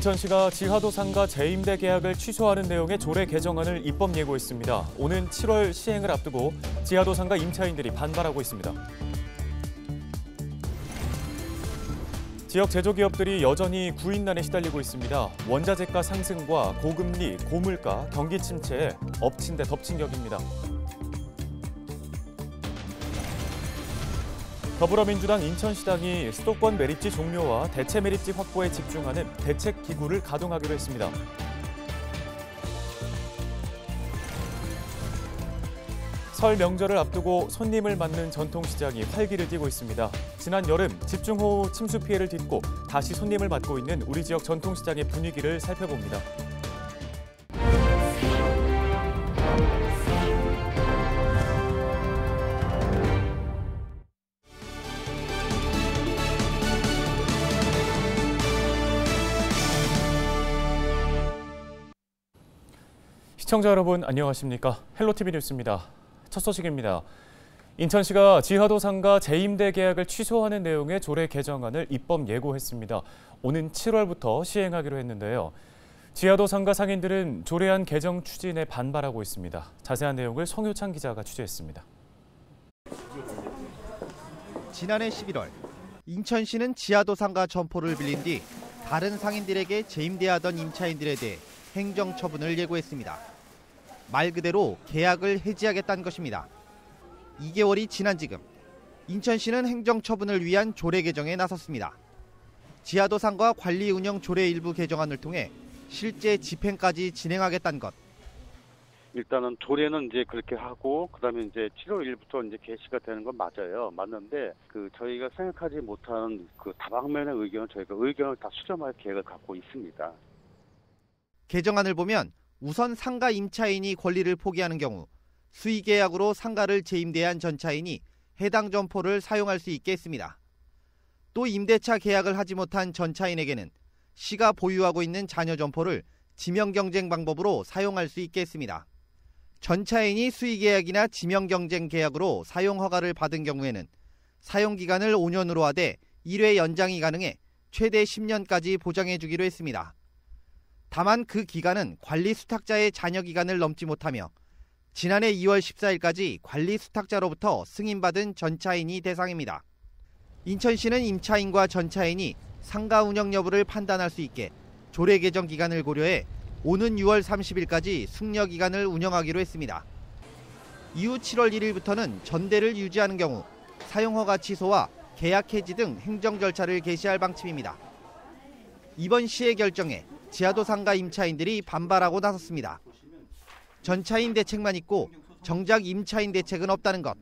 인천시가 지하도상가 재임대 계약을 취소하는 내용의 조례 개정안을 입법 예고했습니다. 오는 7월 시행을 앞두고 지하도상가 임차인들이 반발하고 있습니다. 지역 제조기업들이 여전히 구인난에 시달리고 있습니다. 원자재가 상승과 고금리, 고물가, 경기 침체에 엎친 데 덮친 격입니다. 더불어민주당 인천시당이 수도권 매립지 종료와 대체 매립지 확보에 집중하는 대책기구를 가동하기로 했습니다. 설 명절을 앞두고 손님을 맞는 전통시장이 활기를 띠고 있습니다. 지난 여름 집중호우 침수 피해를 딛고 다시 손님을 맞고 있는 우리 지역 전통시장의 분위기를 살펴봅니다. 시청자 여러분 안녕하십니까? 헬로티비 뉴스입니다. 첫 소식입니다. 인천시가 지하도상가 재임대 계약을 취소하는 내용의 조례 개정안을 입법 예고했습니다. 오는 7월부터 시행하기로 했는데요. 지하도상가 상인들은 조례안 개정 추진에 반발하고 있습니다. 자세한 내용을 송효창 기자가 취재했습니다. 지난해 11월 인천시는 지하도상가 점포를 빌린 뒤 다른 상인들에게 재임대하던 임차인들에 대해 행정처분을 예고했습니다. 말 그대로 계약을 해지하겠다는 것입니다. 2개월이 지난 지금 인천시는 행정처분을 위한 조례 개정에 나섰습니다. 지하도상가 관리 운영 조례 일부 개정안을 통해 실제 집행까지 진행하겠다는 것. 일단은 조례는 이제 그렇게 하고 그다음에 이제 7월 1일부터 이제 개시가 되는 건 맞아요. 맞는데 저희가 생각하지 못한 다방면의 의견을 저희가 의견을 다 수렴할 계획을 갖고 있습니다. 개정안을 보면 우선 상가 임차인이 권리를 포기하는 경우 수의계약으로 상가를 재임대한 전차인이 해당 점포를 사용할 수 있게 했습니다. 또 임대차 계약을 하지 못한 전차인에게는 시가 보유하고 있는 잔여 점포를 지명경쟁 방법으로 사용할 수 있게 했습니다. 전차인이 수의계약이나 지명경쟁 계약으로 사용허가를 받은 경우에는 사용기간을 5년으로 하되 1회 연장이 가능해 최대 10년까지 보장해주기로 했습니다. 다만 그 기간은 관리 수탁자의 잔여 기간을 넘지 못하며 지난해 2월 14일까지 관리 수탁자로부터 승인받은 전차인이 대상입니다. 인천시는 임차인과 전차인이 상가 운영 여부를 판단할 수 있게 조례 개정 기간을 고려해 오는 6월 30일까지 숙려 기간을 운영하기로 했습니다. 이후 7월 1일부터는 전대를 유지하는 경우 사용허가 취소와 계약 해지 등 행정 절차를 개시할 방침입니다. 이번 시의 결정에 지하도상가 임차인들이 반발하고 나섰습니다. 전차인 대책만 있고 정작 임차인 대책은 없다는 것.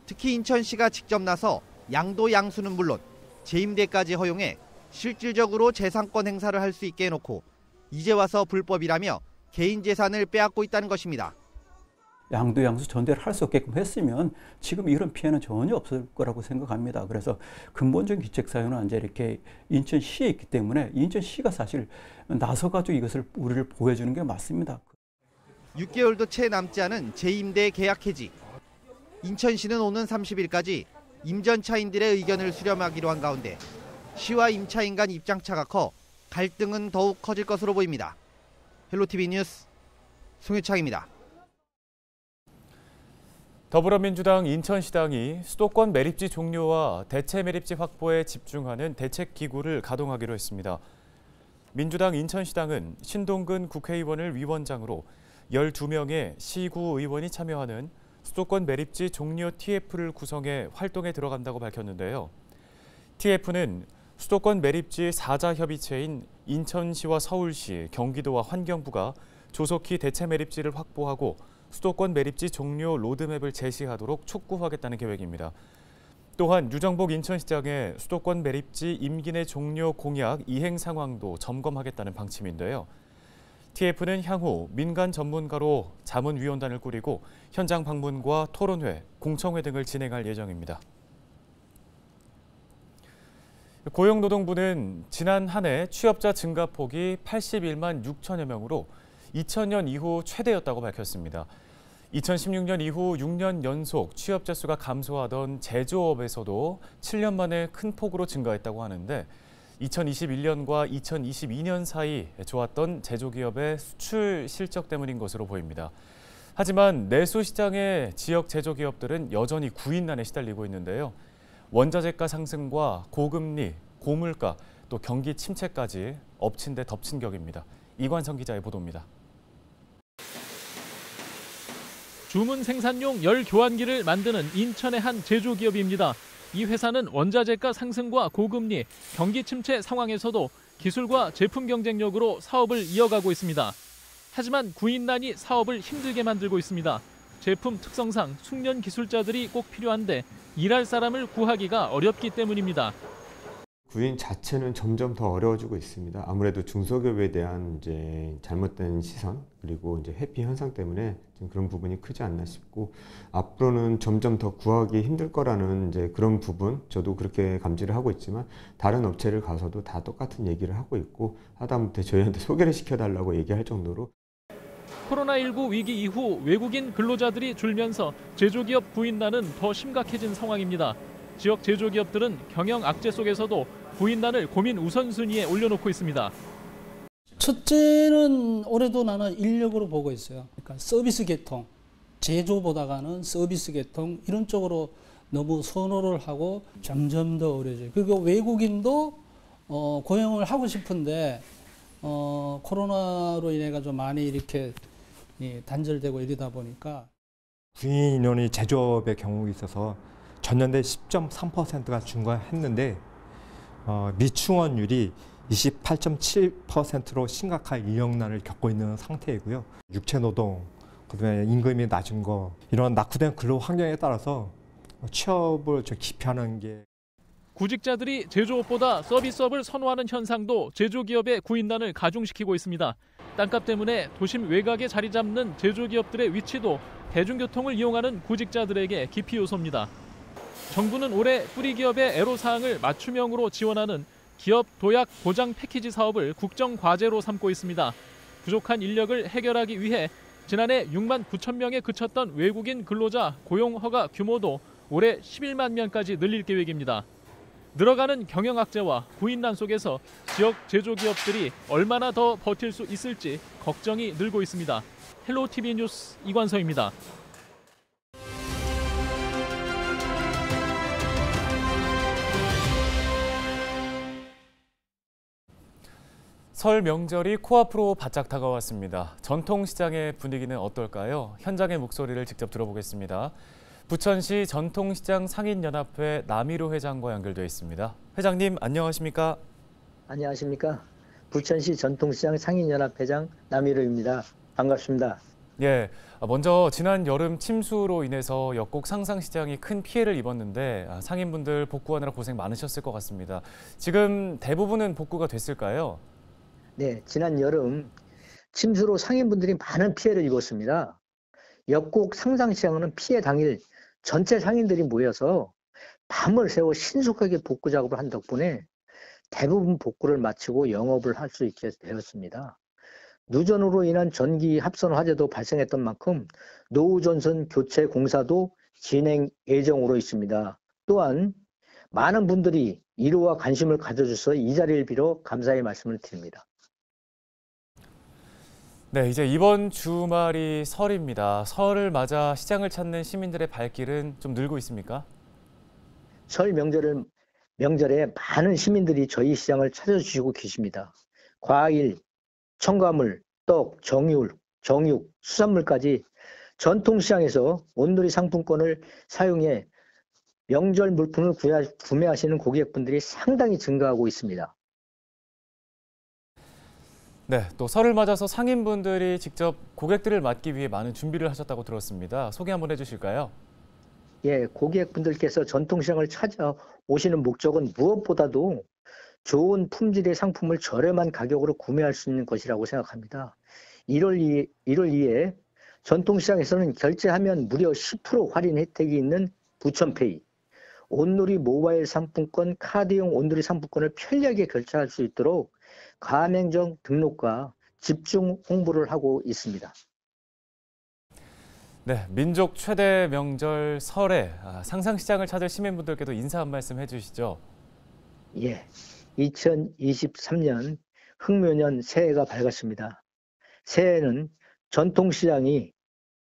특히 인천시가 직접 나서 양도 양수는 물론 재임대까지 허용해 실질적으로 재산권 행사를 할 수 있게 해놓고 이제 와서 불법이라며 개인 재산을 빼앗고 있다는 것입니다. 양도 양수 전대를 할 수 없게끔 했으면 지금 이런 피해는 전혀 없을 거라고 생각합니다. 그래서 근본적인 기책 사유는 이제 이렇게 인천시에 있기 때문에 인천시가 사실 나서가지고 이것을 우리를 보호해주는 게 맞습니다. 6개월도 채 남지 않은 재임대 계약 해지. 인천시는 오는 30일까지 임전차인들의 의견을 수렴하기로 한 가운데 시와 임차인 간 입장차가 커 갈등은 더욱 커질 것으로 보입니다. 헬로티비 뉴스 송효창입니다. 더불어민주당 인천시당이 수도권 매립지 종료와 대체 매립지 확보에 집중하는 대책기구를 가동하기로 했습니다. 민주당 인천시당은 신동근 국회의원을 위원장으로 12명의 시구 의원이 참여하는 수도권 매립지 종료 TF를 구성해 활동에 들어간다고 밝혔는데요. TF는 수도권 매립지 4자 협의체인 인천시와 서울시, 경기도와 환경부가 조속히 대체 매립지를 확보하고 수도권 매립지 종료 로드맵을 제시하도록 촉구하겠다는 계획입니다. 또한 유정복 인천시장의 수도권 매립지 임기 내 종료 공약 이행 상황도 점검하겠다는 방침인데요. TF는 향후 민간 전문가로 자문위원단을 꾸리고 현장 방문과 토론회, 공청회 등을 진행할 예정입니다. 고용노동부는 지난 한 해 취업자 증가폭이 81만 6천여 명으로 2000년 이후 최대였다고 밝혔습니다. 2016년 이후 6년 연속 취업자 수가 감소하던 제조업에서도 7년 만에 큰 폭으로 증가했다고 하는데 2021년과 2022년 사이 좋았던 제조기업의 수출 실적 때문인 것으로 보입니다. 하지만 내수 시장의 지역 제조기업들은 여전히 구인난에 시달리고 있는데요. 원자재가 상승과 고금리, 고물가, 또 경기 침체까지 엎친 데 덮친 격입니다. 이관성 기자의 보도입니다. 주문 생산용 열 교환기를 만드는 인천의 한 제조기업입니다. 이 회사는 원자재가 상승과 고금리, 경기 침체 상황에서도 기술과 제품 경쟁력으로 사업을 이어가고 있습니다. 하지만 구인난이 사업을 힘들게 만들고 있습니다. 제품 특성상 숙련 기술자들이 꼭 필요한데 일할 사람을 구하기가 어렵기 때문입니다. 구인 자체는 점점 더 어려워지고 있습니다. 아무래도 중소기업에 대한 이제 잘못된 시선 그리고 이제 회피 현상 때문에 좀 그런 부분이 크지 않나 싶고, 앞으로는 점점 더 구하기 힘들 거라는 이제 그런 부분 저도 그렇게 감지를 하고 있지만, 다른 업체를 가서도 다 똑같은 얘기를 하고 있고, 하다못해 저희한테 소개를 시켜달라고 얘기할 정도로. 코로나19 위기 이후 외국인 근로자들이 줄면서 제조기업 구인난은 더 심각해진 상황입니다. 지역 제조기업들은 경영 악재 속에서도 구인난을 고민 우선순위에 올려놓고 있습니다. 첫째는 올해도 나는 인력으로 보고 있어요. 그러니까 서비스 계통, 제조보다가는 서비스 계통 이런 쪽으로 너무 선호를 하고 점점 더 어려져요. 그리고 외국인도 고용을 하고 싶은데 코로나로 인해 가지고 많이 이렇게 단절되고 이러다 보니까 구인 인원이 제조업의 경우에 있어서 전년대 10.3%가 증가했는데 미충원율이 28.7%로 심각한 인력난을 겪고 있는 상태이고요. 육체노동, 그다음에 임금이 낮은 거, 이런 낙후된 근로 환경에 따라서 취업을 좀 기피하는 게. 구직자들이 제조업보다 서비스업을 선호하는 현상도 제조기업의 구인난을 가중시키고 있습니다. 땅값 때문에 도심 외곽에 자리 잡는 제조기업들의 위치도 대중교통을 이용하는 구직자들에게 기피 요소입니다. 정부는 올해 뿌리기업의 애로사항을 맞춤형으로 지원하는 기업 도약 보장 패키지 사업을 국정과제로 삼고 있습니다. 부족한 인력을 해결하기 위해 지난해 6만 9천 명에 그쳤던 외국인 근로자 고용 허가 규모도 올해 11만 명까지 늘릴 계획입니다. 늘어가는 경영 악재와 구인난 속에서 지역 제조기업들이 얼마나 더 버틸 수 있을지 걱정이 늘고 있습니다. 헬로티비 뉴스 이관성입니다. 설 명절이 코앞으로 바짝 다가왔습니다. 전통시장의 분위기는 어떨까요? 현장의 목소리를 직접 들어보겠습니다. 부천시 전통시장 상인연합회 남희로 회장과 연결되어 있습니다. 회장님 안녕하십니까? 안녕하십니까? 부천시 전통시장 상인연합회장 남희로입니다. 반갑습니다. 예, 먼저 지난 여름 침수로 인해서 역곡 상상시장이 큰 피해를 입었는데 상인분들 복구하느라 고생 많으셨을 것 같습니다. 지금 대부분은 복구가 됐을까요? 네, 지난 여름 침수로 상인분들이 많은 피해를 입었습니다. 역곡 상상시장은 피해 당일 전체 상인들이 모여서 밤을 새워 신속하게 복구 작업을 한 덕분에 대부분 복구를 마치고 영업을 할 수 있게 되었습니다. 누전으로 인한 전기 합선 화재도 발생했던 만큼 노후 전선 교체 공사도 진행 예정으로 있습니다. 또한 많은 분들이 이로와 관심을 가져주셔서 이 자리를 빌어 감사의 말씀을 드립니다. 네, 이제 이번 주말이 설입니다. 설을 맞아 시장을 찾는 시민들의 발길은 좀 늘고 있습니까? 설 명절에 많은 시민들이 저희 시장을 찾아주시고 계십니다. 과일, 첨가물, 떡, 정육, 수산물까지 전통시장에서 온누리 상품권을 사용해 명절 물품을 구매하시는 고객분들이 상당히 증가하고 있습니다. 네, 또 설을 맞아서 상인분들이 직접 고객들을 맞기 위해 많은 준비를 하셨다고 들었습니다. 소개 한번 해주실까요? 예, 고객분들께서 전통시장을 찾아오시는 목적은 무엇보다도 좋은 품질의 상품을 저렴한 가격으로 구매할 수 있는 것이라고 생각합니다. 1월 2일 전통시장에서는 결제하면 무려 10% 할인 혜택이 있는 부천페이, 온누리 모바일 상품권, 카드용 온누리 상품권을 편리하게 결제할 수 있도록 가맹점 등록과 집중 홍보를 하고 있습니다. 네, 민족 최대 명절 설에 상상시장을 찾을 시민분들께도 인사 한 말씀 해주시죠. 예, 2023년 흥묘년 새해가 밝았습니다. 새해에는 전통시장이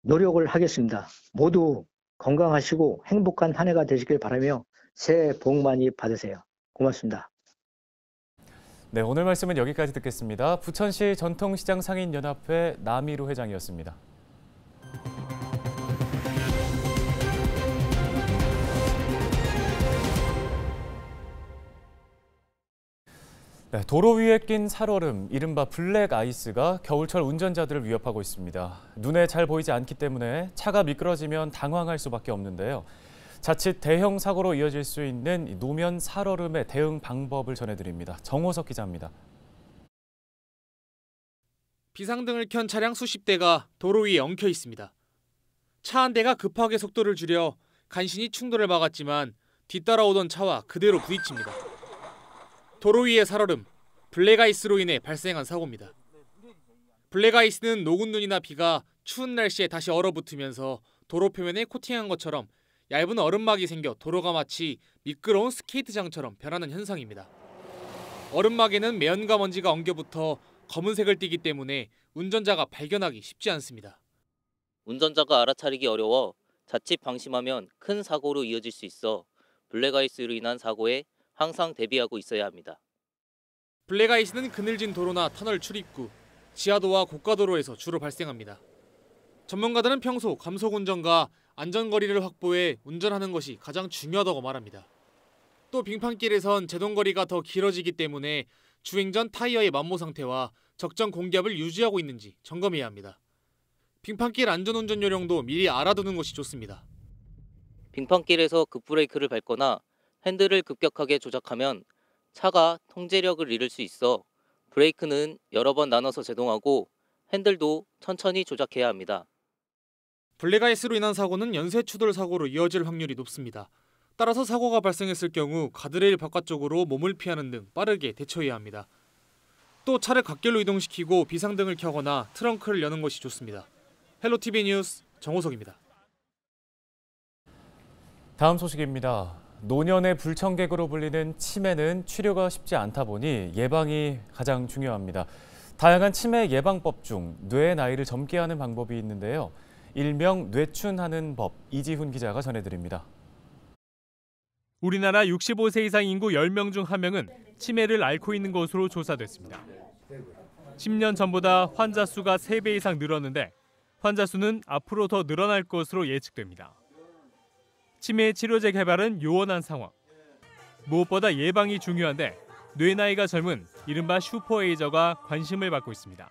노력을 하겠습니다. 모두 건강하시고 행복한 한 해가 되시길 바라며 새해 복 많이 받으세요. 고맙습니다. 네, 오늘 말씀은 여기까지 듣겠습니다. 부천시 전통시장 상인연합회 남희루 회장이었습니다. 네, 도로 위에 낀 살얼음, 이른바 블랙 아이스가 겨울철 운전자들을 위협하고 있습니다. 눈에 잘 보이지 않기 때문에 차가 미끄러지면 당황할 수밖에 없는데요. 자칫 대형 사고로 이어질 수 있는 노면 살얼음의 대응 방법을 전해드립니다. 정호석 기자입니다. 비상등을 켠 차량 수십 대가 도로 위에 엉켜 있습니다. 차 한 대가 급하게 속도를 줄여 간신히 충돌을 막았지만 뒤따라오던 차와 그대로 부딪힙니다. 도로 위의 살얼음, 블랙아이스로 인해 발생한 사고입니다. 블랙아이스는 녹은 눈이나 비가 추운 날씨에 다시 얼어붙으면서 도로 표면에 코팅한 것처럼 얇은 얼음막이 생겨 도로가 마치 미끄러운 스케이트장처럼 변하는 현상입니다. 얼음막에는 매연과 먼지가 엉겨붙어 검은색을 띠기 때문에 운전자가 발견하기 쉽지 않습니다. 운전자가 알아차리기 어려워 자칫 방심하면 큰 사고로 이어질 수 있어 블랙아이스로 인한 사고에 항상 대비하고 있어야 합니다. 블랙아이스는 그늘진 도로나 터널 출입구, 지하도와 고가도로에서 주로 발생합니다. 전문가들은 평소 감속 운전과 안전거리를 확보해 운전하는 것이 가장 중요하다고 말합니다. 또 빙판길에선 제동거리가 더 길어지기 때문에 주행 전 타이어의 만모 상태와 적정 공기압을 유지하고 있는지 점검해야 합니다. 빙판길 안전운전 요령도 미리 알아두는 것이 좋습니다. 빙판길에서 급브레이크를 밟거나 핸들을 급격하게 조작하면 차가 통제력을 잃을 수 있어 브레이크는 여러 번 나눠서 제동하고 핸들도 천천히 조작해야 합니다. 블랙아이스로 인한 사고는 연쇄 추돌 사고로 이어질 확률이 높습니다. 따라서 사고가 발생했을 경우 가드레일 바깥쪽으로 몸을 피하는 등 빠르게 대처해야 합니다. 또 차를 갓길로 이동시키고 비상등을 켜거나 트렁크를 여는 것이 좋습니다. 헬로티비 뉴스 정호석입니다. 다음 소식입니다. 노년의 불청객으로 불리는 치매는 치료가 쉽지 않다 보니 예방이 가장 중요합니다. 다양한 치매 예방법 중 뇌의 나이를 젊게 하는 방법이 있는데요. 일명 뇌춘하는 법, 이지훈 기자가 전해드립니다. 우리나라 65세 이상 인구 10명 중 1명은 치매를 앓고 있는 것으로 조사됐습니다. 10년 전보다 환자 수가 3배 이상 늘었는데 환자 수는 앞으로 더 늘어날 것으로 예측됩니다. 치매 치료제 개발은 요원한 상황. 무엇보다 예방이 중요한데 뇌 나이가 젊은 이른바 슈퍼에이저가 관심을 받고 있습니다.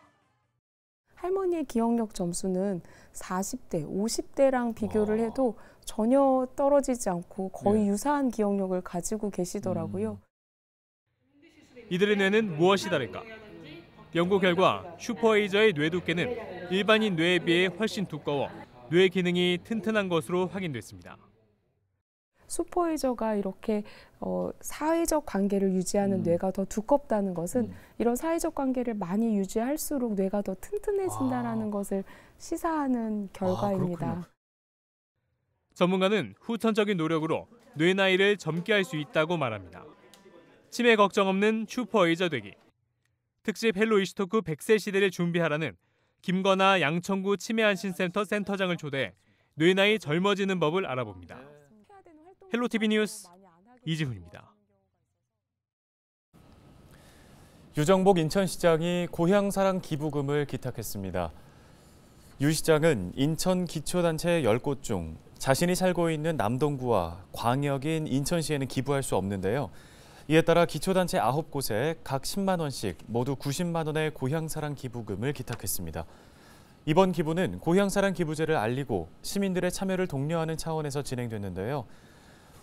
할머니의 기억력 점수는 40대, 50대랑 비교를 해도 전혀 떨어지지 않고 거의 유사한 기억력을 가지고 계시더라고요. 이들의 뇌는 무엇이 다를까? 연구 결과 슈퍼에이저의 뇌 두께는 일반인 뇌에 비해 훨씬 두꺼워 뇌 기능이 튼튼한 것으로 확인됐습니다. 슈퍼에이저가 이렇게 사회적 관계를 유지하는 뇌가 더 두껍다는 것은 이런 사회적 관계를 많이 유지할수록 뇌가 더 튼튼해진다는 것을 시사하는 결과입니다. 전문가는 후천적인 노력으로 뇌 나이를 젊게 할 수 있다고 말합니다. 치매 걱정 없는 슈퍼에이저 되기. 특집 헬로 이슈 토크 100세 시대를 준비하라는 김건아 양천구 치매안심센터 센터장을 초대해 뇌 나이 젊어지는 법을 알아봅니다. 헬로티비 뉴스 이지훈입니다. 유정복 인천시장이 고향사랑 기부금을 기탁했습니다. 유 시장은 인천 기초단체 10곳 중 자신이 살고 있는 남동구와 광역인 인천시에는 기부할 수 없는데요. 이에 따라 기초단체 9곳에 각 10만 원씩 모두 90만 원의 고향사랑 기부금을 기탁했습니다. 이번 기부는 고향사랑 기부제를 알리고 시민들의 참여를 독려하는 차원에서 진행됐는데요.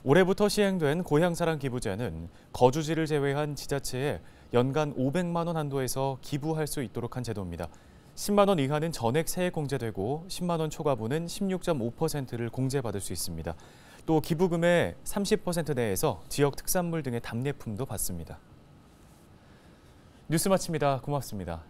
올해부터 시행된 고향사랑 기부제는 거주지를 제외한 지자체에 연간 500만 원 한도에서 기부할 수 있도록 한 제도입니다. 10만 원 이하는 전액 세액 공제되고 10만 원 초과분은 16.5%를 공제받을 수 있습니다. 또 기부금의 30% 내에서 지역 특산물 등의 답례품도 받습니다. 뉴스 마칩니다. 고맙습니다.